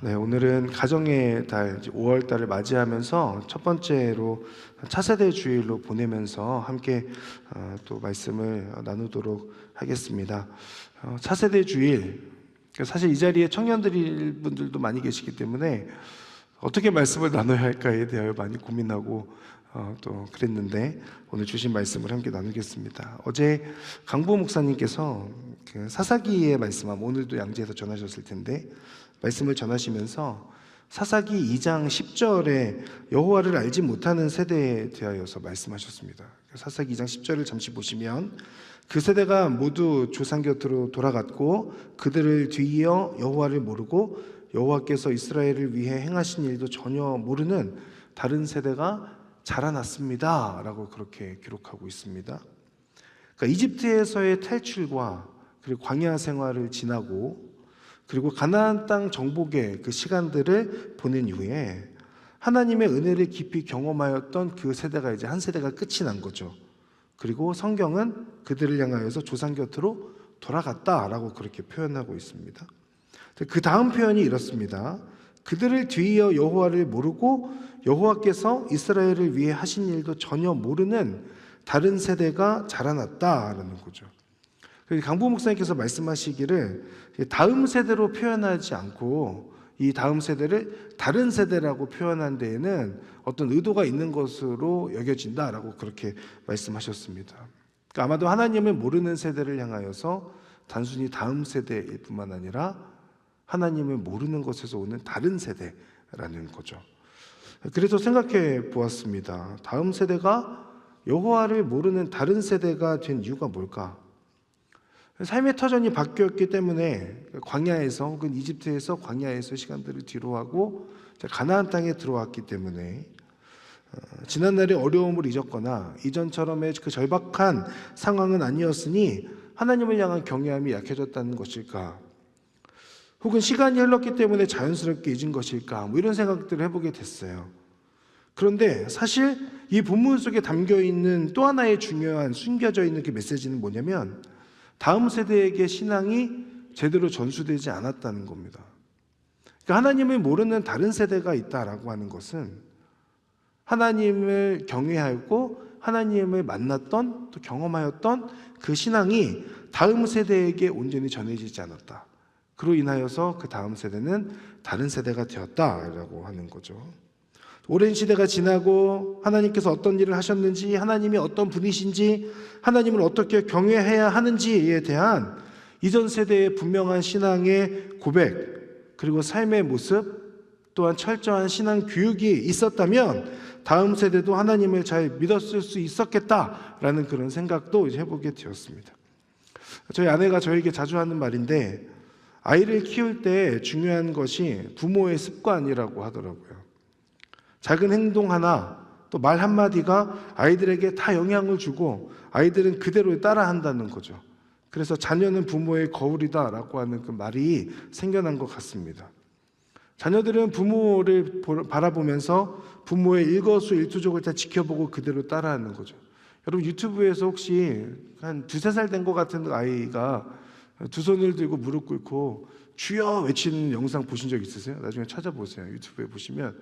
네, 오늘은 가정의 달 5월 달을 맞이하면서 첫 번째로 차세대 주일로 보내면서 함께 또 말씀을 나누도록 하겠습니다. 차세대 주일, 사실 이 자리에 청년들 분들도 많이 계시기 때문에 어떻게 말씀을 나눠야 할까에 대하여 많이 고민하고 또 그랬는데 오늘 주신 말씀을 함께 나누겠습니다. 어제 강보 목사님께서 그 사사기의 말씀, 오늘도 양재에서 전하셨을 텐데 말씀을 전하시면서 사사기 2장 10절에 여호와를 알지 못하는 세대에 대하여서 말씀하셨습니다. 사사기 2장 10절을 잠시 보시면 그 세대가 모두 조상 곁으로 돌아갔고 그들을 뒤이어 여호와를 모르고 여호와께서 이스라엘을 위해 행하신 일도 전혀 모르는 다른 세대가 자라났습니다 라고 그렇게 기록하고 있습니다. 그러니까 이집트에서의 탈출과 그리고 광야 생활을 지나고 그리고 가나안 땅 정복의 그 시간들을 보낸 이후에 하나님의 은혜를 깊이 경험하였던 그 세대가 이제 한 세대가 끝이 난 거죠. 그리고 성경은 그들을 향하여서 조상 곁으로 돌아갔다라고 그렇게 표현하고 있습니다. 그 다음 표현이 이렇습니다. 그들을 뒤이어 여호와를 모르고 여호와께서 이스라엘을 위해 하신 일도 전혀 모르는 다른 세대가 자라났다라는 거죠. 강부 목사님께서 말씀하시기를 다음 세대로 표현하지 않고 이 다음 세대를 다른 세대라고 표현한 데에는 어떤 의도가 있는 것으로 여겨진다라고 그렇게 말씀하셨습니다. 그러니까 아마도 하나님을 모르는 세대를 향하여서 단순히 다음 세대일 뿐만 아니라 하나님을 모르는 것에서 오는 다른 세대라는 거죠. 그래서 생각해 보았습니다. 다음 세대가 여호와를 모르는 다른 세대가 된 이유가 뭘까? 삶의 터전이 바뀌었기 때문에 광야에서 혹은 이집트에서 광야에서 시간들을 뒤로하고 가나안 땅에 들어왔기 때문에 지난날의 어려움을 잊었거나 이전처럼의 그 절박한 상황은 아니었으니 하나님을 향한 경외함이 약해졌다는 것일까? 혹은 시간이 흘렀기 때문에 자연스럽게 잊은 것일까? 이런 생각들을 해보게 됐어요. 그런데 사실 이 본문 속에 담겨있는 또 하나의 중요한 숨겨져 있는 그 메시지는 뭐냐면 다음 세대에게 신앙이 제대로 전수되지 않았다는 겁니다. 그러니까 하나님을 모르는 다른 세대가 있다라고 하는 것은 하나님을 경외하고 하나님을 만났던 또 경험하였던 그 신앙이 다음 세대에게 온전히 전해지지 않았다. 그로 인하여서 그 다음 세대는 다른 세대가 되었다라고 하는 거죠. 오랜 시대가 지나고 하나님께서 어떤 일을 하셨는지, 하나님이 어떤 분이신지, 하나님을 어떻게 경외해야 하는지에 대한 이전 세대의 분명한 신앙의 고백, 그리고 삶의 모습, 또한 철저한 신앙 교육이 있었다면 다음 세대도 하나님을 잘 믿었을 수 있었겠다라는 그런 생각도 해보게 되었습니다. 저희 아내가 저에게 자주 하는 말인데 아이를 키울 때 중요한 것이 부모의 습관이라고 하더라고요. 작은 행동 하나, 또 말 한마디가 아이들에게 다 영향을 주고 아이들은 그대로 따라한다는 거죠. 그래서 자녀는 부모의 거울이다라고 하는 그 말이 생겨난 것 같습니다. 자녀들은 부모를 바라보면서 부모의 일거수일투족을 다 지켜보고 그대로 따라하는 거죠. 여러분 유튜브에서 혹시 한 2-3살 된 것 같은 아이가 두 손을 들고 무릎 꿇고 주여 외치는 영상 보신 적 있으세요? 나중에 찾아보세요. 유튜브에 보시면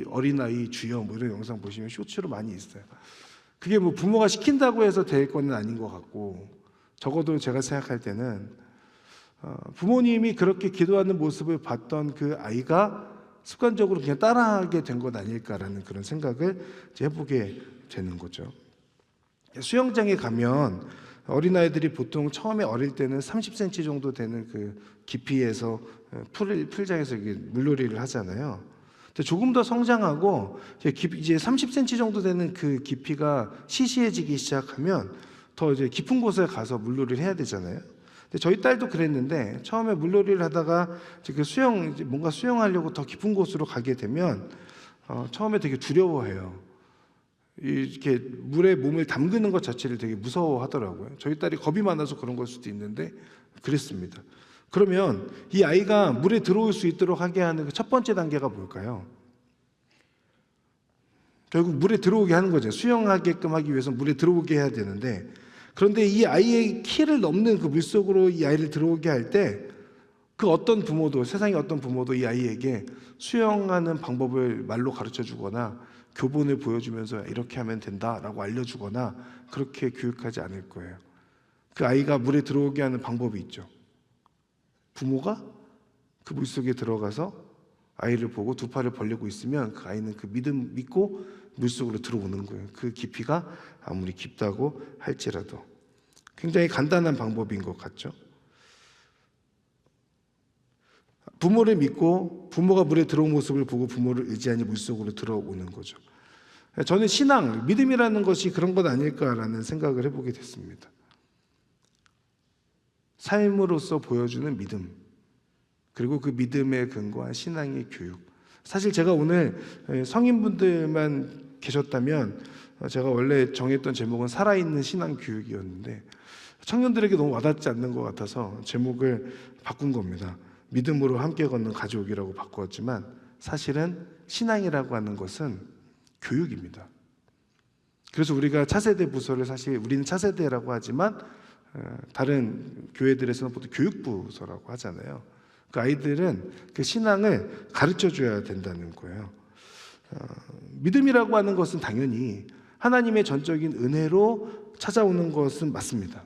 어린아이 주여 이런 영상 보시면 쇼츠로 많이 있어요. 그게 부모가 시킨다고 해서 될 건 아닌 것 같고, 적어도 제가 생각할 때는 부모님이 그렇게 기도하는 모습을 봤던 그 아이가 습관적으로 그냥 따라하게 된 것 아닐까라는 그런 생각을 해보게 되는 거죠. 수영장에 가면 어린아이들이 보통 처음에 어릴 때는 30cm 정도 되는 그 깊이에서 풀장에서 물놀이를 하잖아요. 조금 더 성장하고 이제 30cm 정도 되는 그 깊이가 시시해지기 시작하면 더 이제 깊은 곳에 가서 물놀이를 해야 되잖아요. 근데 저희 딸도 그랬는데 처음에 물놀이를 하다가 뭔가 수영하려고 더 깊은 곳으로 가게 되면 처음에 되게 두려워해요. 이렇게 물에 몸을 담그는 것 자체를 되게 무서워하더라고요. 저희 딸이 겁이 많아서 그런 걸 수도 있는데 그랬습니다. 그러면 이 아이가 물에 들어올 수 있도록 하게 하는 첫 번째 단계가 뭘까요? 결국 물에 들어오게 하는 거죠. 수영하게끔 하기 위해서 물에 들어오게 해야 되는데, 그런데 이 아이의 키를 넘는 그 물속으로 이 아이를 들어오게 할 때 그 어떤 부모도, 세상의 어떤 부모도 이 아이에게 수영하는 방법을 말로 가르쳐 주거나 교본을 보여주면서 이렇게 하면 된다라고 알려주거나 그렇게 교육하지 않을 거예요. 그 아이가 물에 들어오게 하는 방법이 있죠. 부모가 그 물속에 들어가서 아이를 보고 두 팔을 벌리고 있으면 그 아이는 그 믿고 물속으로 들어오는 거예요. 그 깊이가 아무리 깊다고 할지라도. 굉장히 간단한 방법인 것 같죠. 부모를 믿고 부모가 물에 들어온 모습을 보고 부모를 의지하니 물속으로 들어오는 거죠. 저는 신앙, 믿음이라는 것이 그런 것 아닐까라는 생각을 해보게 됐습니다. 삶으로서 보여주는 믿음, 그리고 그 믿음에 근거한 신앙의 교육. 사실 제가 오늘 성인분들만 계셨다면 제가 원래 정했던 제목은 살아있는 신앙 교육이었는데 청년들에게 너무 와닿지 않는 것 같아서 제목을 바꾼 겁니다. 믿음으로 함께 걷는 가족이라고 바꾸었지만 사실은 신앙이라고 하는 것은 교육입니다. 그래서 우리가 차세대 부서를 사실 우리는 차세대라고 하지만 다른 교회들에서는 보통 교육부서라고 하잖아요. 그 아이들은 그 신앙을 가르쳐 줘야 된다는 거예요. 믿음이라고 하는 것은 당연히 하나님의 전적인 은혜로 찾아오는 것은 맞습니다.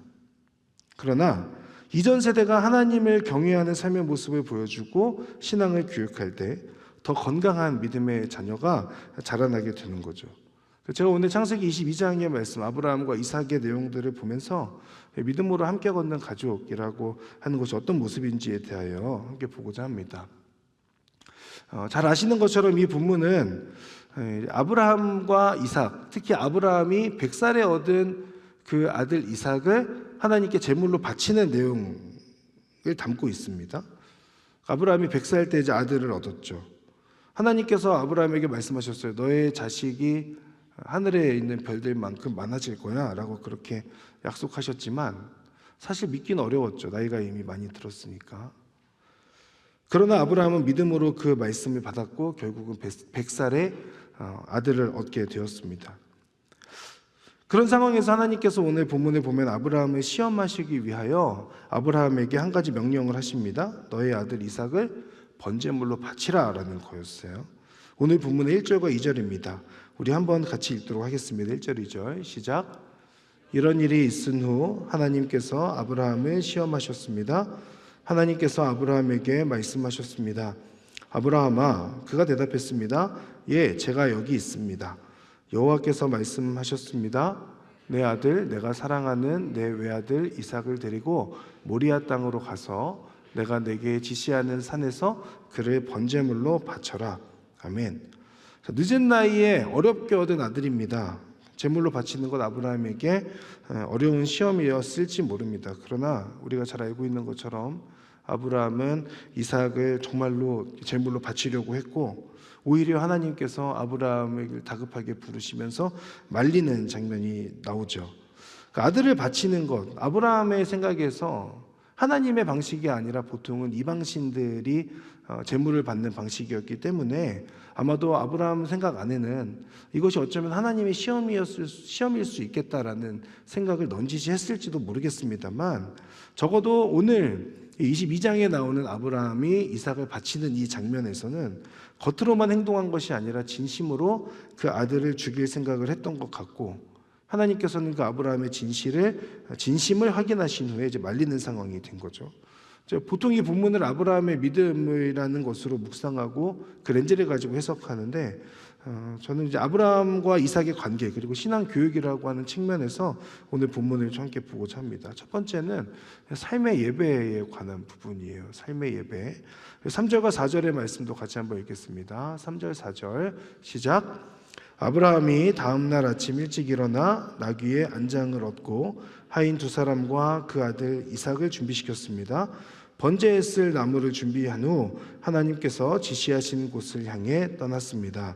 그러나 이전 세대가 하나님을 경외하는 삶의 모습을 보여주고 신앙을 교육할 때 더 건강한 믿음의 자녀가 자라나게 되는 거죠. 제가 오늘 창세기 22장의 말씀, 아브라함과 이삭의 내용들을 보면서 믿음으로 함께 걷는 가족이라고 하는 것이 어떤 모습인지에 대하여 함께 보고자 합니다. 잘 아시는 것처럼 이 본문은 아브라함과 이삭, 특히 아브라함이 100살에 얻은 그 아들 이삭을 하나님께 제물로 바치는 내용을 담고 있습니다. 아브라함이 100살 때 이제 아들을 얻었죠. 하나님께서 아브라함에게 말씀하셨어요. 너의 자식이 하늘에 있는 별들만큼 많아질 거야 라고 그렇게 약속하셨지만 사실 믿기는 어려웠죠. 나이가 이미 많이 들었으니까. 그러나 아브라함은 믿음으로 그 말씀을 받았고 결국은 100살에 아들을 얻게 되었습니다. 그런 상황에서 하나님께서 오늘 본문에 보면 아브라함을 시험하시기 위하여 아브라함에게 한 가지 명령을 하십니다. 너의 아들 이삭을 번제물로 바치라 라는 거였어요. 오늘 본문의 1절과 2절입니다. 우리 한번 같이 읽도록 하겠습니다. 1절 2절 시작. 이런 일이 있은 후 하나님께서 아브라함을 시험하셨습니다. 하나님께서 아브라함에게 말씀하셨습니다. 아브라함아, 그가 대답했습니다. 예, 제가 여기 있습니다. 여호와께서 말씀하셨습니다. 내 아들, 내가 사랑하는 내 외아들 이삭을 데리고 모리아 땅으로 가서 내가 내게 지시하는 산에서 그를 번제물로 바쳐라. 아멘. 늦은 나이에 어렵게 얻은 아들입니다. 제물로 바치는 것 아브라함에게 어려운 시험이었을지 모릅니다. 그러나 우리가 잘 알고 있는 것처럼 아브라함은 이삭을 정말로 제물로 바치려고 했고 오히려 하나님께서 아브라함을 다급하게 부르시면서 말리는 장면이 나오죠. 그 아들을 바치는 것, 아브라함의 생각에서 하나님의 방식이 아니라 보통은 이방신들이 제물을 받는 방식이었기 때문에 아마도 아브라함 생각 안에는 이것이 어쩌면 하나님의 시험일 수 있겠다라는 생각을 넌지시했을지도 모르겠습니다만 적어도 오늘 22장에 나오는 아브라함이 이삭을 바치는 이 장면에서는 겉으로만 행동한 것이 아니라 진심으로 그 아들을 죽일 생각을 했던 것 같고 하나님께서는 그 아브라함의 진심을 확인하신 후에 이제 말리는 상황이 된 거죠. 보통 이 본문을 아브라함의 믿음이라는 것으로 묵상하고 그 렌즈를 가지고 해석하는데 저는 이제 아브라함과 이삭의 관계 그리고 신앙 교육이라고 하는 측면에서 오늘 본문을 함께 보고자 합니다. 첫 번째는 삶의 예배에 관한 부분이에요. 삶의 예배. 3절과 4절의 말씀도 같이 한번 읽겠습니다. 3절 4절 시작. 아브라함이 다음 날 아침 일찍 일어나 나귀의 안장을 얻고 하인 두 사람과 그 아들 이삭을 준비시켰습니다. 번제에 쓸 나무를 준비한 후 하나님께서 지시하신 곳을 향해 떠났습니다.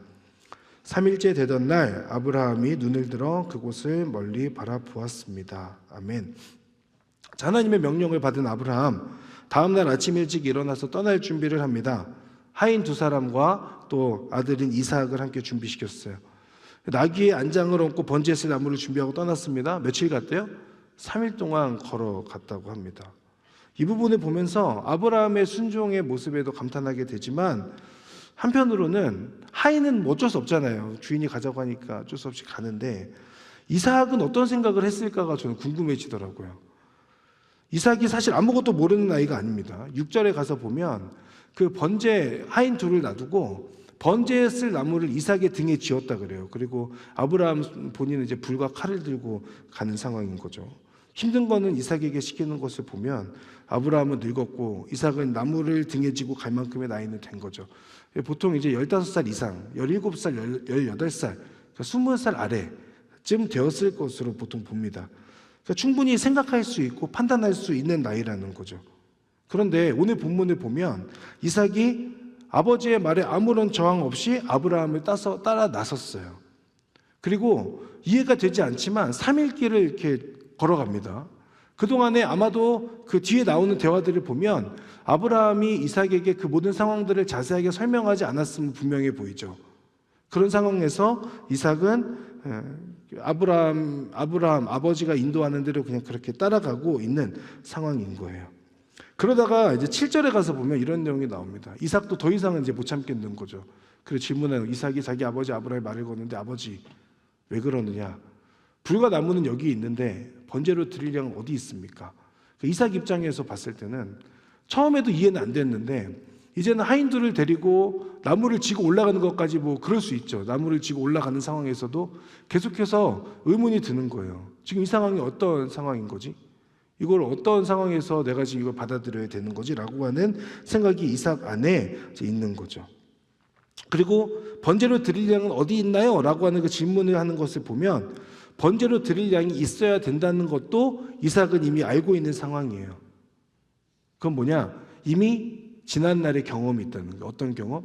3일째 되던 날 아브라함이 눈을 들어 그곳을 멀리 바라보았습니다. 아멘. 자, 하나님의 명령을 받은 아브라함 다음 날 아침 일찍 일어나서 떠날 준비를 합니다. 하인 두 사람과 또 아들인 이삭을 함께 준비시켰어요. 나귀의 안장을 얹고 번제에 쓸 나무를 준비하고 떠났습니다. 며칠 갔대요? 3일 동안 걸어갔다고 합니다. 이 부분을 보면서 아브라함의 순종의 모습에도 감탄하게 되지만, 한편으로는 하인은 어쩔 수 없잖아요. 주인이 가자고 하니까 어쩔 수 없이 가는데, 이삭은 어떤 생각을 했을까가 저는 궁금해지더라고요. 이삭이 사실 아무것도 모르는 아이가 아닙니다. 6절에 가서 보면 그 번제 하인 둘을 놔두고 번제에 쓸 나무를 이삭의 등에 지었다 그래요. 그리고 아브라함 본인은 이제 불과 칼을 들고 가는 상황인 거죠. 힘든 거는 이삭에게 시키는 것을 보면 아브라함은 늙었고 이삭은 나무를 등에 지고 갈 만큼의 나이는 된 거죠. 보통 이제 15살 이상, 17살, 18살, 그러니까 20살 아래쯤 되었을 것으로 보통 봅니다. 그러니까 충분히 생각할 수 있고 판단할 수 있는 나이라는 거죠. 그런데 오늘 본문을 보면 이삭이 아버지의 말에 아무런 저항 없이 아브라함을 따라 나섰어요. 그리고 이해가 되지 않지만 3일 길을 이렇게 걸어갑니다. 그동안에 아마도 그 뒤에 나오는 대화들을 보면 아브라함이 이삭에게 그 모든 상황들을 자세하게 설명하지 않았으면 분명해 보이죠. 그런 상황에서 이삭은 아브라함 아버지가 인도하는 대로 그냥 그렇게 따라가고 있는 상황인 거예요. 그러다가 이제 7절에 가서 보면 이런 내용이 나옵니다. 이삭도 더 이상은 이제 못 참겠는 거죠. 그래서 질문해요. 이삭이 자기 아버지 아브라함의 말을 거는데, 아버지 왜 그러느냐? 불과 나무는 여기 있는데 번제로 드릴 양은 어디 있습니까? 이삭 입장에서 봤을 때는 처음에도 이해는 안 됐는데 이제는 하인들을 데리고 나무를 지고 올라가는 것까지 뭐 그럴 수 있죠. 나무를 지고 올라가는 상황에서도 계속해서 의문이 드는 거예요. 지금 이 상황이 어떤 상황인 거지? 이걸 어떤 상황에서 내가 지금 이걸 받아들여야 되는 거지? 라고 하는 생각이 이삭 안에 있는 거죠. 그리고 번제로 드릴 양은 어디 있나요? 라고 하는 그 질문을 하는 것을 보면 번제로 드릴 양이 있어야 된다는 것도 이삭은 이미 알고 있는 상황이에요. 그건 뭐냐? 이미 지난날의 경험이 있다는 거예요. 어떤 경험?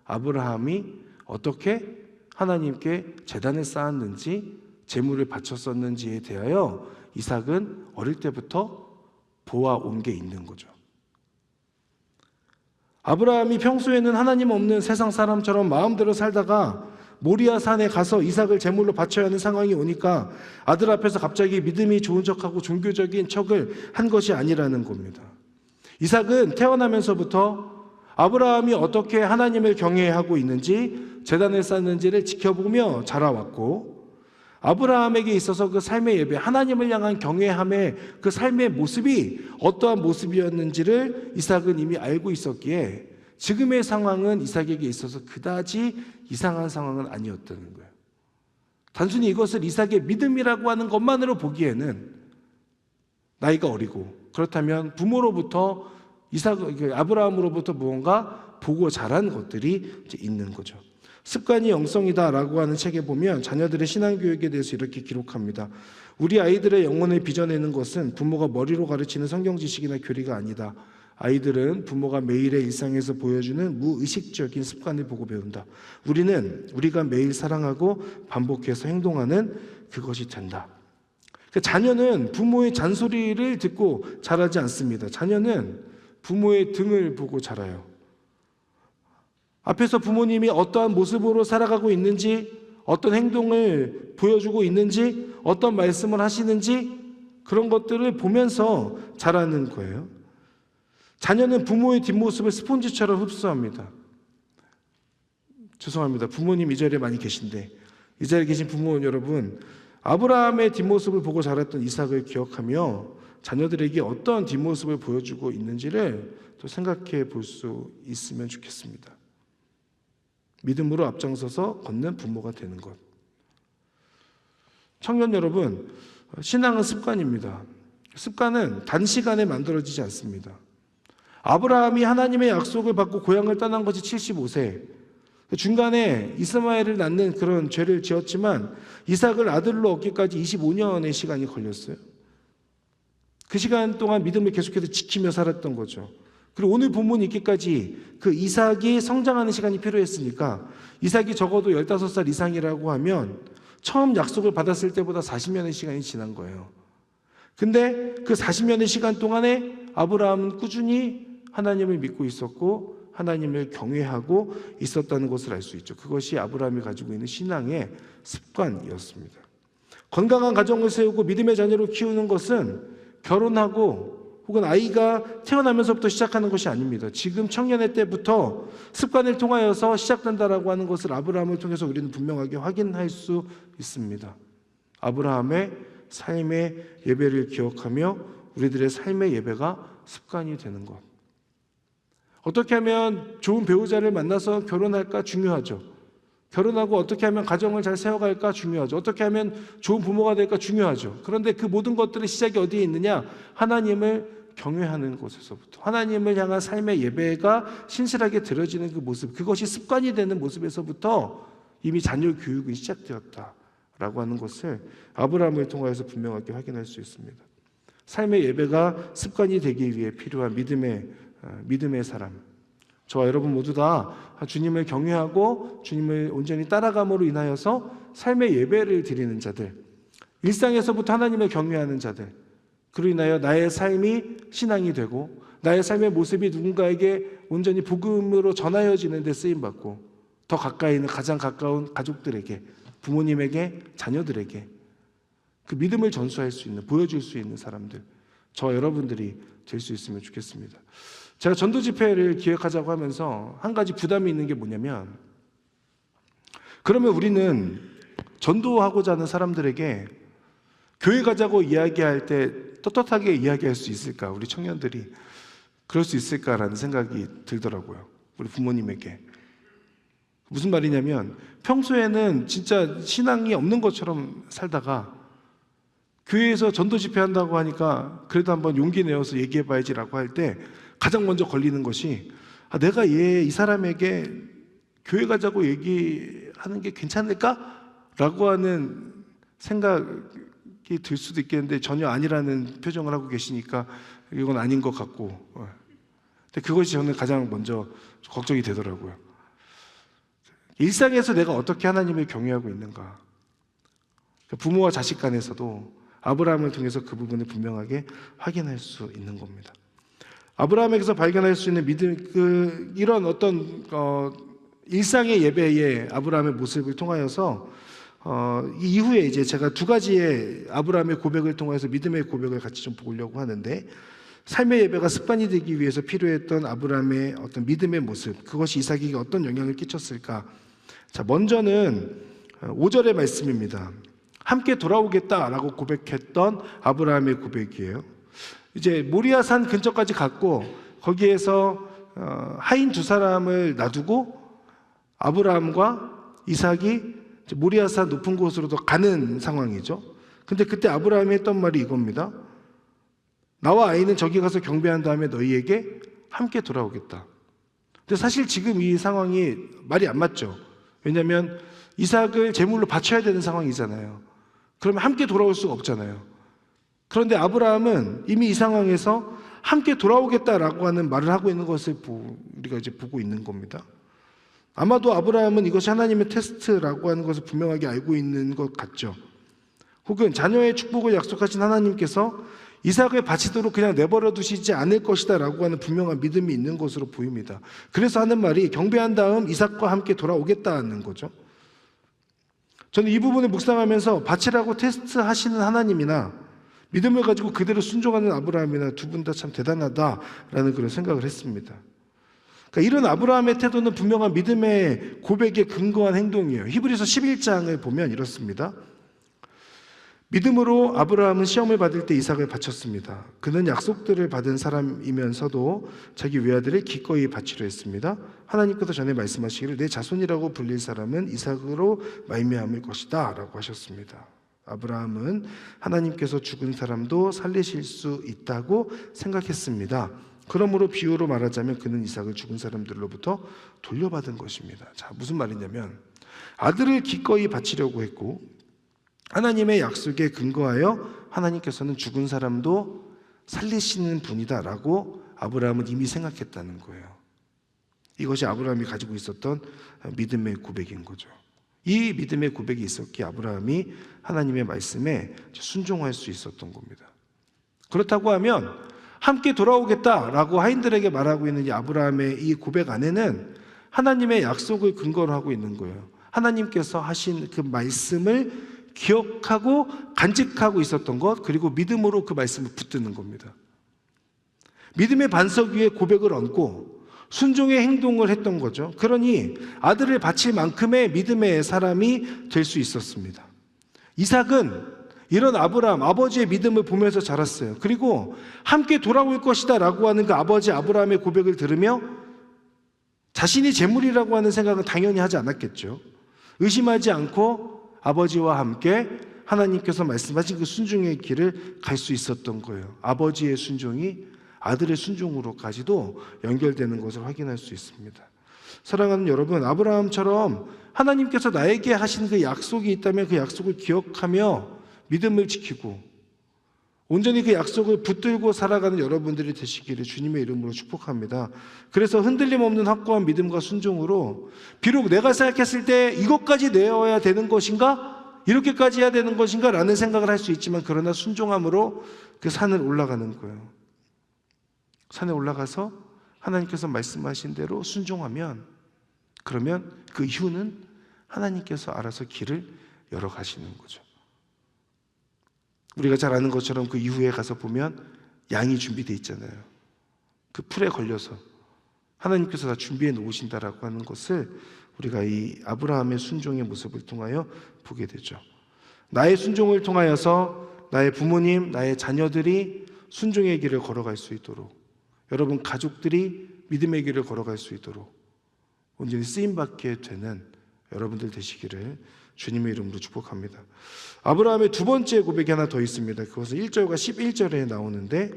아브라함이 어떻게 하나님께 제단을 쌓았는지, 제물을 바쳤었는지에 대하여 이삭은 어릴 때부터 보아온 게 있는 거죠. 아브라함이 평소에는 하나님 없는 세상 사람처럼 마음대로 살다가 모리아 산에 가서 이삭을 제물로 바쳐야 하는 상황이 오니까 아들 앞에서 갑자기 믿음이 좋은 척하고 종교적인 척을 한 것이 아니라는 겁니다. 이삭은 태어나면서부터 아브라함이 어떻게 하나님을 경외하고 있는지, 제단을 쌓는지를 지켜보며 자라왔고, 아브라함에게 있어서 그 삶의 예배, 하나님을 향한 경외함의 그 삶의 모습이 어떠한 모습이었는지를 이삭은 이미 알고 있었기에 지금의 상황은 이삭에게 있어서 그다지 이상한 상황은 아니었다는 거예요. 단순히 이것을 이삭의 믿음이라고 하는 것만으로 보기에는 나이가 어리고, 그렇다면 부모로부터 아브라함으로부터 무언가 보고 자란 것들이 있는 거죠. 습관이 영성이다라고 하는 책에 보면 자녀들의 신앙교육에 대해서 이렇게 기록합니다. 우리 아이들의 영혼을 빚어내는 것은 부모가 머리로 가르치는 성경 지식이나 교리가 아니다. 아이들은 부모가 매일의 일상에서 보여주는 무의식적인 습관을 보고 배운다. 우리가 매일 사랑하고 반복해서 행동하는 그것이 된다. 자녀는 부모의 잔소리를 듣고 자라지 않습니다. 자녀는 부모의 등을 보고 자라요. 앞에서 부모님이 어떠한 모습으로 살아가고 있는지, 어떤 행동을 보여주고 있는지, 어떤 말씀을 하시는지, 그런 것들을 보면서 자라는 거예요. 자녀는 부모의 뒷모습을 스폰지처럼 흡수합니다. 죄송합니다. 부모님 이 자리에 많이 계신데, 이 자리에 계신 부모 여러분, 아브라함의 뒷모습을 보고 자랐던 이삭을 기억하며 자녀들에게 어떤 뒷모습을 보여주고 있는지를 또 생각해 볼 수 있으면 좋겠습니다. 믿음으로 앞장서서 걷는 부모가 되는 것. 청년 여러분, 신앙은 습관입니다. 습관은 단시간에 만들어지지 않습니다. 아브라함이 하나님의 약속을 받고 고향을 떠난 것이 75세. 중간에 이스마엘을 낳는 그런 죄를 지었지만 이삭을 아들로 얻기까지 25년의 시간이 걸렸어요. 그 시간 동안 믿음을 계속해서 지키며 살았던 거죠. 그리고 오늘 본문이 있기까지 그 이삭이 성장하는 시간이 필요했으니까 이삭이 적어도 15살 이상이라고 하면 처음 약속을 받았을 때보다 40년의 시간이 지난 거예요. 근데 그 40년의 시간 동안에 아브라함은 꾸준히 하나님을 믿고 있었고 하나님을 경외하고 있었다는 것을 알 수 있죠. 그것이 아브라함이 가지고 있는 신앙의 습관이었습니다. 건강한 가정을 세우고 믿음의 자녀로 키우는 것은 결혼하고 혹은 아이가 태어나면서부터 시작하는 것이 아닙니다. 지금 청년의 때부터 습관을 통하여서 시작된다라고 하는 것을 아브라함을 통해서 우리는 분명하게 확인할 수 있습니다. 아브라함의 삶의 예배를 기억하며 우리들의 삶의 예배가 습관이 되는 것. 어떻게 하면 좋은 배우자를 만나서 결혼할까 중요하죠. 결혼하고 어떻게 하면 가정을 잘 세워갈까 중요하죠. 어떻게 하면 좋은 부모가 될까 중요하죠. 그런데 그 모든 것들의 시작이 어디에 있느냐? 하나님을 경외하는 곳에서부터, 하나님을 향한 삶의 예배가 신실하게 드려지는 그 모습, 그것이 습관이 되는 모습에서부터 이미 자녀 교육이 시작되었다라고 하는 것을 아브라함을 통하여서 분명하게 확인할 수 있습니다. 삶의 예배가 습관이 되기 위해 필요한 믿음의 사람, 저와 여러분 모두 다 주님을 경외하고 주님을 온전히 따라감으로 인하여서 삶의 예배를 드리는 자들, 일상에서부터 하나님을 경외하는 자들, 그로 인하여 나의 삶이 신앙이 되고 나의 삶의 모습이 누군가에게 온전히 복음으로 전하여지는 데 쓰임받고 더 가까이 있는 가장 가까운 가족들에게, 부모님에게, 자녀들에게 그 믿음을 전수할 수 있는, 보여줄 수 있는 사람들, 저와 여러분들이 될 수 있으면 좋겠습니다. 제가 전도 집회를 기획하자고 하면서 한 가지 부담이 있는 게 뭐냐면, 그러면 우리는 전도하고자 하는 사람들에게 교회 가자고 이야기할 때 떳떳하게 이야기할 수 있을까? 우리 청년들이 그럴 수 있을까라는 생각이 들더라고요. 우리 부모님에게. 무슨 말이냐면, 평소에는 진짜 신앙이 없는 것처럼 살다가 교회에서 전도 집회한다고 하니까 그래도 한번 용기 내어서 얘기해봐야지라고 할 때 가장 먼저 걸리는 것이, 내가 이 사람에게 교회 가자고 얘기하는 게 괜찮을까? 라고 하는 생각이 들 수도 있겠는데 전혀 아니라는 표정을 하고 계시니까 이건 아닌 것 같고, 근데 그것이 저는 가장 먼저 걱정이 되더라고요. 일상에서 내가 어떻게 하나님을 경외하고 있는가? 부모와 자식 간에서도 아브라함을 통해서 그 부분을 분명하게 확인할 수 있는 겁니다. 아브라함에게서 발견할 수 있는 믿음, 이런 어떤 일상의 예배의 아브라함의 모습을 통하여서 이후에 이제 제가 두 가지의 아브라함의 고백을 통해서 믿음의 고백을 같이 좀 보려고 하는데, 삶의 예배가 습관이 되기 위해서 필요했던 아브라함의 어떤 믿음의 모습, 그것이 이삭에게 어떤 영향을 끼쳤을까? 자, 먼저는 5절의 말씀입니다. 함께 돌아오겠다라고 고백했던 아브라함의 고백이에요. 이제 모리아산 근처까지 갔고 거기에서 하인 두 사람을 놔두고 아브라함과 이삭이 모리아산 높은 곳으로도 가는 상황이죠. 근데 그때 아브라함이 했던 말이 이겁니다. 나와 아이는 저기 가서 경배한 다음에 너희에게 함께 돌아오겠다. 근데 사실 지금 이 상황이 말이 안 맞죠. 왜냐하면 이삭을 제물로 바쳐야 되는 상황이잖아요. 그러면 함께 돌아올 수가 없잖아요. 그런데 아브라함은 이미 이 상황에서 함께 돌아오겠다라고 하는 말을 하고 있는 것을 우리가 이제 보고 있는 겁니다. 아마도 아브라함은 이것이 하나님의 테스트라고 하는 것을 분명하게 알고 있는 것 같죠. 혹은 자녀의 축복을 약속하신 하나님께서 이삭을 바치도록 그냥 내버려 두시지 않을 것이다 라고 하는 분명한 믿음이 있는 것으로 보입니다. 그래서 하는 말이 경배한 다음 이삭과 함께 돌아오겠다는 거죠. 저는 이 부분을 묵상하면서 바치라고 테스트하시는 하나님이나 믿음을 가지고 그대로 순종하는 아브라함이나 두 분 다 참 대단하다라는 그런 생각을 했습니다. 그러니까 이런 아브라함의 태도는 분명한 믿음의 고백에 근거한 행동이에요. 히브리서 11장을 보면 이렇습니다. 믿음으로 아브라함은 시험을 받을 때 이삭을 바쳤습니다. 그는 약속들을 받은 사람이면서도 자기 외아들을 기꺼이 바치려 했습니다. 하나님께서 전에 말씀하시기를 내 자손이라고 불릴 사람은 이삭으로 말미암을 것이다 라고 하셨습니다. 아브라함은 하나님께서 죽은 사람도 살리실 수 있다고 생각했습니다. 그러므로 비유로 말하자면 그는 이삭을 죽은 사람들로부터 돌려받은 것입니다. 자, 무슨 말이냐면 아들을 기꺼이 바치려고 했고 하나님의 약속에 근거하여 하나님께서는 죽은 사람도 살리시는 분이다라고 아브라함은 이미 생각했다는 거예요. 이것이 아브라함이 가지고 있었던 믿음의 고백인 거죠. 이 믿음의 고백이 있었기에 아브라함이 하나님의 말씀에 순종할 수 있었던 겁니다. 그렇다고 하면 함께 돌아오겠다라고 하인들에게 말하고 있는 이 아브라함의 이 고백 안에는 하나님의 약속을 근거로 하고 있는 거예요. 하나님께서 하신 그 말씀을 기억하고 간직하고 있었던 것, 그리고 믿음으로 그 말씀을 붙드는 겁니다. 믿음의 반석 위에 고백을 얹고 순종의 행동을 했던 거죠. 그러니 아들을 바칠 만큼의 믿음의 사람이 될 수 있었습니다. 이삭은 이런 아브라함, 아버지의 믿음을 보면서 자랐어요. 그리고 함께 돌아올 것이다 라고 하는 그 아버지 아브라함의 고백을 들으며 자신이 재물이라고 하는 생각은 당연히 하지 않았겠죠. 의심하지 않고 아버지와 함께 하나님께서 말씀하신 그 순종의 길을 갈 수 있었던 거예요. 아버지의 순종이 아들의 순종으로까지도 연결되는 것을 확인할 수 있습니다. 사랑하는 여러분, 아브라함처럼 하나님께서 나에게 하신 그 약속이 있다면 그 약속을 기억하며 믿음을 지키고 온전히 그 약속을 붙들고 살아가는 여러분들이 되시기를 주님의 이름으로 축복합니다. 그래서 흔들림 없는 확고한 믿음과 순종으로 비록 내가 생각했을 때 이것까지 내어야 되는 것인가? 이렇게까지 해야 되는 것인가? 라는 생각을 할 수 있지만 그러나 순종함으로 그 산을 올라가는 거예요. 산에 올라가서 하나님께서 말씀하신 대로 순종하면 그러면 그 이유는 하나님께서 알아서 길을 열어 가시는 거죠. 우리가 잘 아는 것처럼 그 이후에 가서 보면 양이 준비되어 있잖아요. 그 풀에 걸려서 하나님께서 다 준비해 놓으신다라고 하는 것을 우리가 이 아브라함의 순종의 모습을 통하여 보게 되죠. 나의 순종을 통하여서 나의 부모님, 나의 자녀들이 순종의 길을 걸어갈 수 있도록, 여러분 가족들이 믿음의 길을 걸어갈 수 있도록 온전히 쓰임받게 되는 여러분들 되시기를 주님의 이름으로 축복합니다. 아브라함의 두 번째 고백이 하나 더 있습니다. 그것은 1절과 11절에 나오는데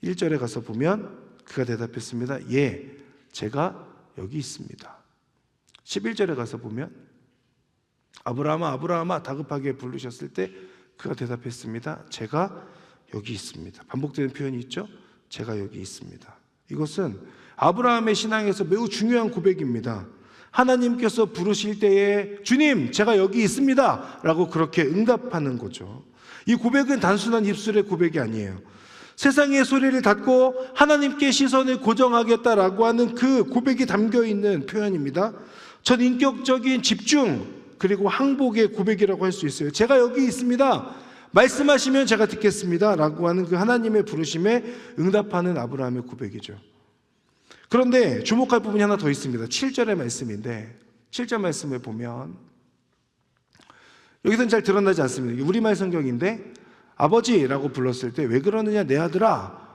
1절에 가서 보면 그가 대답했습니다. 예, 제가 여기 있습니다. 11절에 가서 보면 아브라함아, 아브라함아 다급하게 부르셨을 때 그가 대답했습니다. 제가 여기 있습니다. 반복되는 표현이 있죠? 제가 여기 있습니다. 이것은 아브라함의 신앙에서 매우 중요한 고백입니다. 하나님께서 부르실 때에 주님 제가 여기 있습니다 라고 그렇게 응답하는 거죠. 이 고백은 단순한 입술의 고백이 아니에요. 세상의 소리를 닫고 하나님께 시선을 고정하겠다라고 하는 그 고백이 담겨있는 표현입니다. 전 인격적인 집중 그리고 항복의 고백이라고 할 수 있어요. 제가 여기 있습니다, 말씀하시면 제가 듣겠습니다 라고 하는 그 하나님의 부르심에 응답하는 아브라함의 고백이죠. 그런데 주목할 부분이 하나 더 있습니다. 7절의 말씀인데 7절 말씀을 보면 여기서는 잘 드러나지 않습니다. 우리말 성경인데 아버지라고 불렀을 때 왜 그러느냐 내 아들아,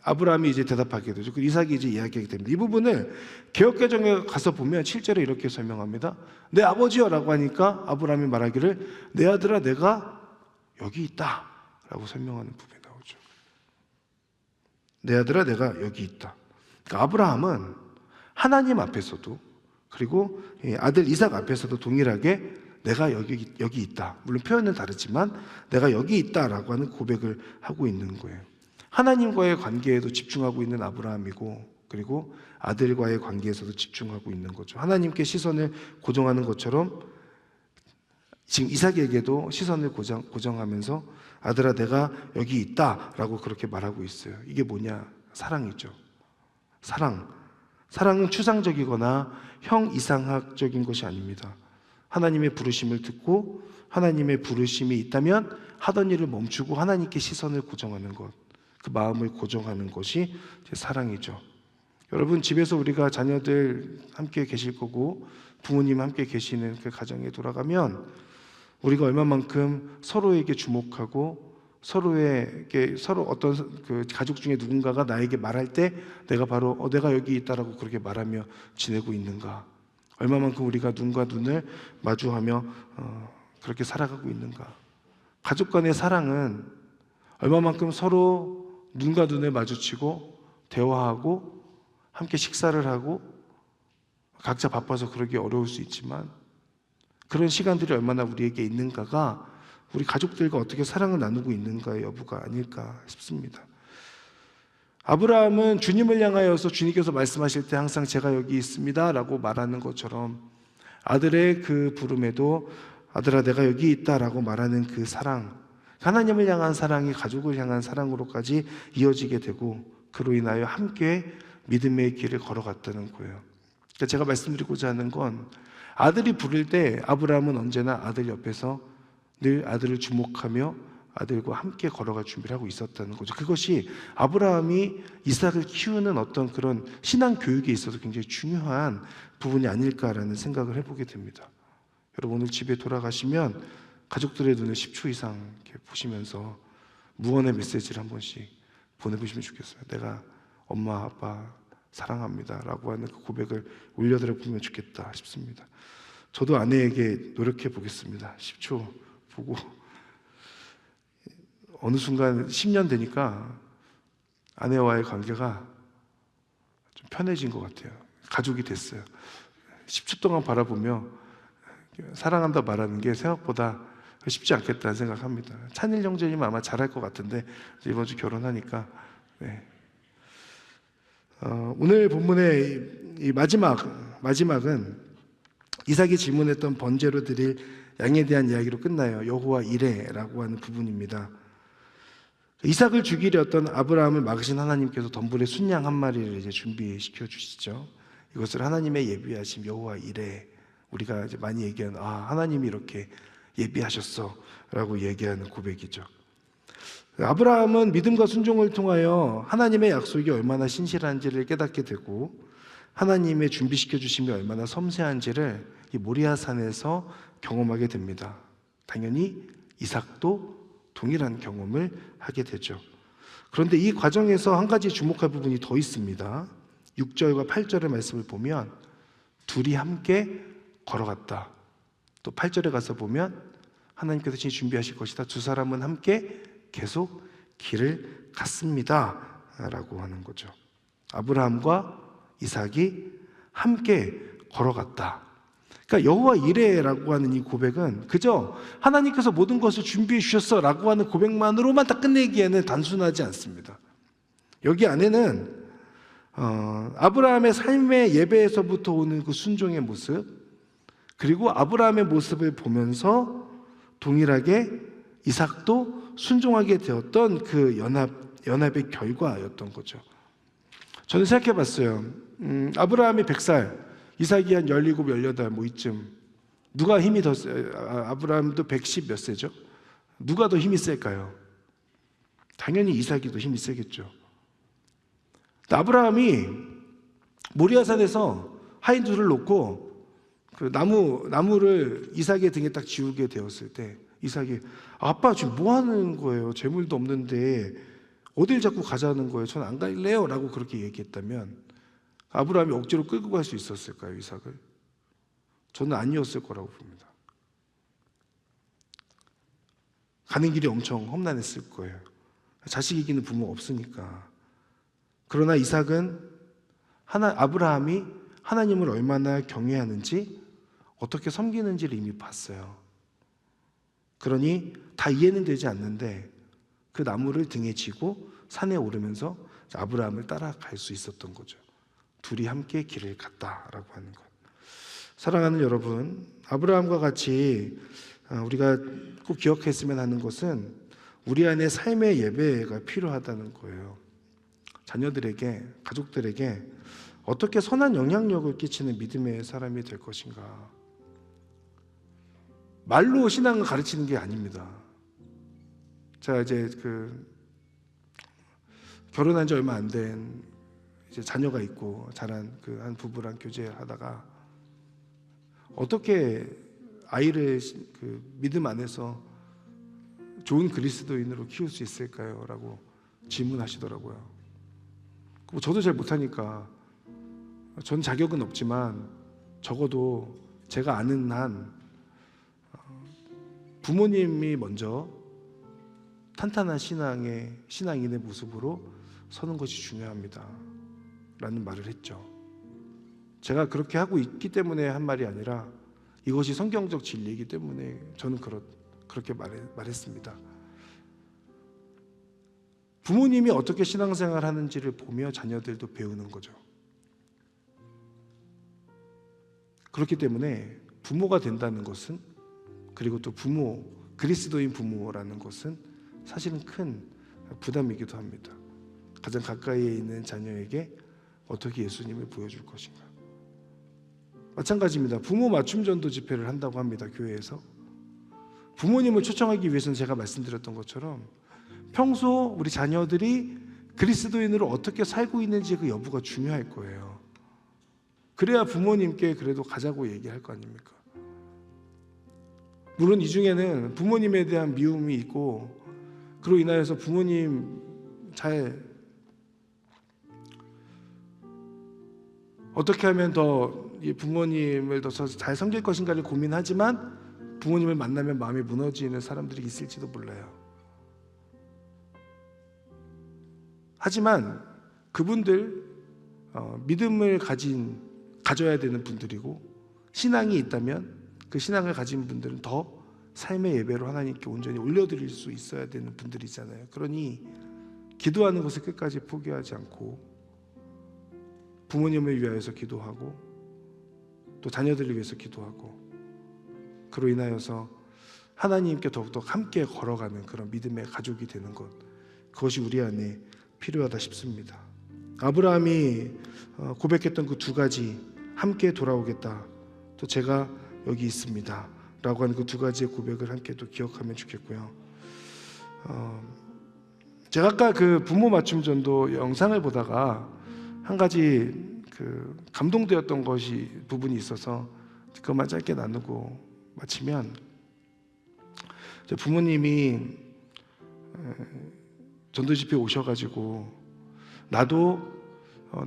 아브라함이 이제 대답하게 되죠. 그 이삭이 이제 이야기하게 됩니다. 이 부분을 개역개정에 가서 보면 7절에 이렇게 설명합니다. 내 아버지여 라고 하니까 아브라함이 말하기를 내 아들아 내가 여기 있다 라고 설명하는 부분이 나오죠. 내 아들아 내가 여기 있다. 그러니까 아브라함은 하나님 앞에서도 그리고 아들 이삭 앞에서도 동일하게 내가 여기 있다. 물론 표현은 다르지만 내가 여기 있다라고 하는 고백을 하고 있는 거예요. 하나님과의 관계에도 집중하고 있는 아브라함이고 그리고 아들과의 관계에서도 집중하고 있는 거죠. 하나님께 시선을 고정하는 것처럼 지금 이삭에게도 시선을 고정하면서 아들아 내가 여기 있다라고 그렇게 말하고 있어요. 이게 뭐냐? 사랑이죠. 사랑은 추상적이거나 형이상학적인 것이 아닙니다. 하나님의 부르심을 듣고 하나님의 부르심이 있다면 하던 일을 멈추고 하나님께 시선을 고정하는 것, 그 마음을 고정하는 것이 사랑이죠. 여러분 집에서 우리가 자녀들 함께 계실 거고 부모님 함께 계시는 그 가정에 돌아가면 우리가 얼마만큼 서로에게 주목하고 서로에게 서로 어떤 그 가족 중에 누군가가 나에게 말할 때 내가 바로 내가 여기 있다라고 그렇게 말하며 지내고 있는가? 얼마만큼 우리가 눈과 눈을 마주하며 그렇게 살아가고 있는가? 가족 간의 사랑은 얼마만큼 서로 눈과 눈을 마주치고 대화하고 함께 식사를 하고 각자 바빠서 그러기 어려울 수 있지만 그런 시간들이 얼마나 우리에게 있는가가 우리 가족들과 어떻게 사랑을 나누고 있는가의 여부가 아닐까 싶습니다. 아브라함은 주님을 향하여서 주님께서 말씀하실 때 항상 제가 여기 있습니다 라고 말하는 것처럼 아들의 그 부름에도 아들아 내가 여기 있다 라고 말하는 그 사랑, 하나님을 향한 사랑이 가족을 향한 사랑으로까지 이어지게 되고 그로 인하여 함께 믿음의 길을 걸어갔다는 거예요. 그러니까 제가 말씀드리고자 하는 건 아들이 부를 때 아브라함은 언제나 아들 옆에서 늘 아들을 주목하며 아들과 함께 걸어갈 준비를 하고 있었다는 거죠. 그것이 아브라함이 이삭을 키우는 어떤 그런 신앙 교육에 있어서 굉장히 중요한 부분이 아닐까라는 생각을 해보게 됩니다. 여러분, 오늘 집에 돌아가시면 가족들의 눈을 10초 이상 이렇게 보시면서 무언의 메시지를 한 번씩 보내보시면 좋겠어요. 내가 엄마 아빠 사랑합니다 라고 하는 그 고백을 올려드려 보면 좋겠다 싶습니다. 저도 아내에게 노력해 보겠습니다. 10초 보고 어느 순간 10년 되니까 아내와의 관계가 좀 편해진 것 같아요. 가족이 됐어요. 10초 동안 바라보며 사랑한다 말하는 게 생각보다 쉽지 않겠다는 생각합니다. 찬일 형제님 아마 잘할 것 같은데 이번 주 결혼하니까. 네. 오늘 본문의 이 마지막은 이삭이 질문했던 번제로 드릴 양에 대한 이야기로 끝나요. 여호와 이레라고 하는 부분입니다. 이삭을 죽이려 했던 아브라함을 막으신 하나님께서 덤불에 순양 한 마리를 이제 준비시켜 주시죠. 이것을 하나님의 예비하심 여호와 이레, 우리가 이제 많이 얘기하는 하나님이 이렇게 예비하셨어라고 얘기하는 고백이죠. 아브라함은 믿음과 순종을 통하여 하나님의 약속이 얼마나 신실한지를 깨닫게 되고 하나님의 준비시켜 주심이 얼마나 섬세한지를 이 모리아산에서 경험하게 됩니다. 당연히 이삭도 동일한 경험을 하게 되죠. 그런데 이 과정에서 한 가지 주목할 부분이 더 있습니다. 6절과 8절의 말씀을 보면 둘이 함께 걸어갔다. 또 8절에 가서 보면 하나님께서 친히 준비하실 것이다. 두 사람은 함께 계속 길을 갔습니다 라고 하는 거죠. 아브라함과 이삭이 함께 걸어갔다. 그러니까 여호와 이레라고 하는 이 고백은 그저 하나님께서 모든 것을 준비해 주셨어 라고 하는 고백만으로만 딱 끝내기에는 단순하지 않습니다. 여기 안에는 아브라함의 삶의 예배에서부터 오는 그 순종의 모습, 그리고 아브라함의 모습을 보면서 동일하게 이삭도 순종하게 되었던 그 연합의 결과였던 거죠. 저는 생각해 봤어요. 아브라함이 100살, 이삭이 한 17, 18 뭐 이쯤. 누가 힘이 더 세요? 아브라함도 110 몇 세죠? 누가 더 힘이 셀까요? 당연히 이삭이 더 힘이 세겠죠. 아브라함이 모리아산에서 하인 둘을 놓고 그 나무를 이삭의 등에 딱 지우게 되었을 때 이삭이 아빠 지금 뭐 하는 거예요? 재물도 없는데 어딜 자꾸 가자는 거예요? 저는 안 갈래요 라고 그렇게 얘기했다면 아브라함이 억지로 끌고 갈 수 있었을까요? 이삭을? 저는 아니었을 거라고 봅니다. 가는 길이 엄청 험난했을 거예요. 자식 이기는 부모 없으니까. 그러나 이삭은 아브라함이 하나님을 얼마나 경외하는지 어떻게 섬기는지를 이미 봤어요. 그러니 다 이해는 되지 않는데 그 나무를 등에 지고 산에 오르면서 아브라함을 따라갈 수 있었던 거죠. 둘이 함께 길을 갔다라고 하는 것. 사랑하는 여러분, 아브라함과 같이 우리가 꼭 기억했으면 하는 것은 우리 안에 삶의 예배가 필요하다는 거예요. 자녀들에게, 가족들에게 어떻게 선한 영향력을 끼치는 믿음의 사람이 될 것인가. 말로 신앙을 가르치는 게 아닙니다. 제가 이제 결혼한 지 얼마 안 된 이제 자녀가 있고 자란 그 한 부부랑 교제하다가 어떻게 아이를 그 믿음 안에서 좋은 그리스도인으로 키울 수 있을까요? 라고 질문하시더라고요. 저도 잘 못하니까 전 자격은 없지만 적어도 제가 아는 한 부모님이 먼저 탄탄한 신앙인의 모습으로 서는 것이 중요합니다 라는 말을 했죠. 제가 그렇게 하고 있기 때문에 한 말이 아니라 이것이 성경적 진리이기 때문에 저는 그렇게 말했습니다. 부모님이 어떻게 신앙생활 하는지를 보며 자녀들도 배우는 거죠. 그렇기 때문에 부모가 된다는 것은, 그리고 또 그리스도인 부모라는 것은 사실은 큰 부담이기도 합니다. 가장 가까이에 있는 자녀에게 어떻게 예수님을 보여줄 것인가. 마찬가지입니다. 부모 맞춤전도 집회를 한다고 합니다. 교회에서. 부모님을 초청하기 위해서는 제가 말씀드렸던 것처럼 평소 우리 자녀들이 그리스도인으로 어떻게 살고 있는지 그 여부가 중요할 거예요. 그래야 부모님께 그래도 가자고 얘기할 거 아닙니까? 물론 이 중에는 부모님에 대한 미움이 있고 그로 인하여서 부모님 잘 어떻게 하면 더 이 부모님을 더 잘 섬길 것인가를 고민하지만 부모님을 만나면 마음이 무너지는 사람들이 있을지도 몰라요. 하지만 그분들 믿음을 가져야 되는 분들이고 신앙이 있다면 그 신앙을 가진 분들은 더 삶의 예배로 하나님께 온전히 올려드릴 수 있어야 되는 분들이잖아요. 그러니 기도하는 것을 끝까지 포기하지 않고 부모님을 위하여서 기도하고 또 자녀들을 위해서 기도하고 그로 인하여서 하나님께 더욱더 함께 걸어가는 그런 믿음의 가족이 되는 것, 그것이 우리 안에 필요하다 싶습니다. 아브라함이 고백했던 그 두 가지, 함께 돌아오겠다, 또 제가 여기 있습니다 라고 하는 그 두 가지의 고백을 함께 또 기억하면 좋겠고요. 제가 아까 그 부모 맞춤전도 영상을 보다가 한 가지 그 감동되었던 부분이 있어서 그것만 짧게 나누고 마치면, 제 부모님이 전도 집회에 오셔가지고 나도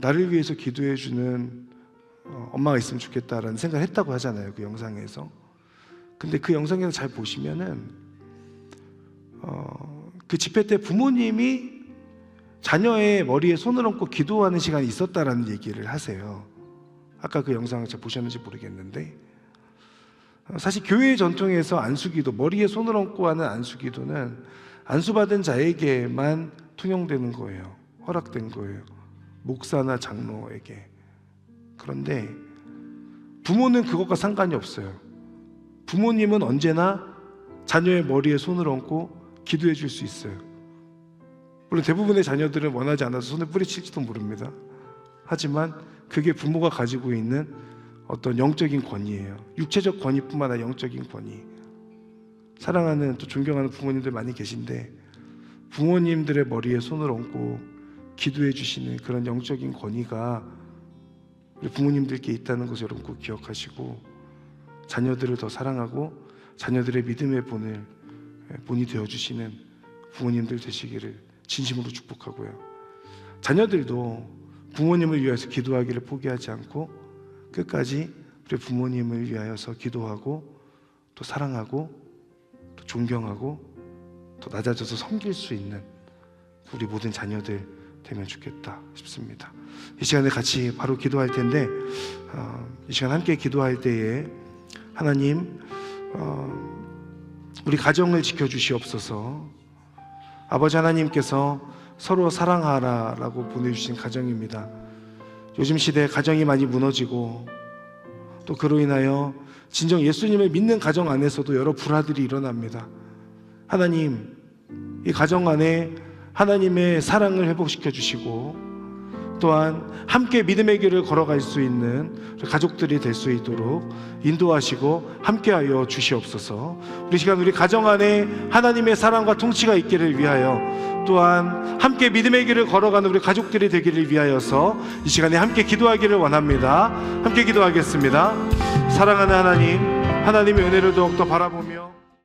나를 위해서 기도해주는 엄마가 있으면 좋겠다라는 생각을 했다고 하잖아요, 그 영상에서. 근데 그 영상에서 잘 보시면은 그 집회 때 부모님이 자녀의 머리에 손을 얹고 기도하는 시간이 있었다라는 얘기를 하세요. 아까 그 영상을 잘 보셨는지 모르겠는데, 사실 교회의 전통에서 안수기도, 머리에 손을 얹고 하는 안수기도는 안수받은 자에게만 통용되는 거예요. 허락된 거예요. 목사나 장로에게. 그런데 부모는 그것과 상관이 없어요. 부모님은 언제나 자녀의 머리에 손을 얹고 기도해 줄 수 있어요. 물론 대부분의 자녀들은 원하지 않아서 손을 뿌리칠지도 모릅니다. 하지만 그게 부모가 가지고 있는 어떤 영적인 권위예요. 육체적 권위뿐만 아니라 영적인 권위. 사랑하는 또 존경하는 부모님들 많이 계신데 부모님들의 머리에 손을 얹고 기도해 주시는 그런 영적인 권위가 우리 부모님들께 있다는 것을 여러분 꼭 기억하시고, 자녀들을 더 사랑하고 자녀들의 믿음의 본이 되어주시는 부모님들 되시기를 진심으로 축복하고요. 자녀들도 부모님을 위해서 기도하기를 포기하지 않고 끝까지 우리 부모님을 위하여서 기도하고 또 사랑하고 또 존경하고 또 낮아져서 섬길 수 있는 우리 모든 자녀들 되면 좋겠다 싶습니다. 이 시간에 같이 바로 기도할 텐데, 이 시간 함께 기도할 때에 하나님, 우리 가정을 지켜주시옵소서. 아버지 하나님께서 서로 사랑하라라고 보내주신 가정입니다. 요즘 시대에 가정이 많이 무너지고 또 그로 인하여 진정 예수님을 믿는 가정 안에서도 여러 불화들이 일어납니다. 하나님, 이 가정 안에 하나님의 사랑을 회복시켜 주시고 또한 함께 믿음의 길을 걸어갈 수 있는 가족들이 될 수 있도록 인도하시고 함께하여 주시옵소서. 우리 시간 우리 가정 안에 하나님의 사랑과 통치가 있기를 위하여, 또한 함께 믿음의 길을 걸어가는 우리 가족들이 되기를 위하여서 이 시간에 함께 기도하기를 원합니다. 함께 기도하겠습니다. 사랑하는 하나님, 하나님의 은혜를 더욱더 바라보며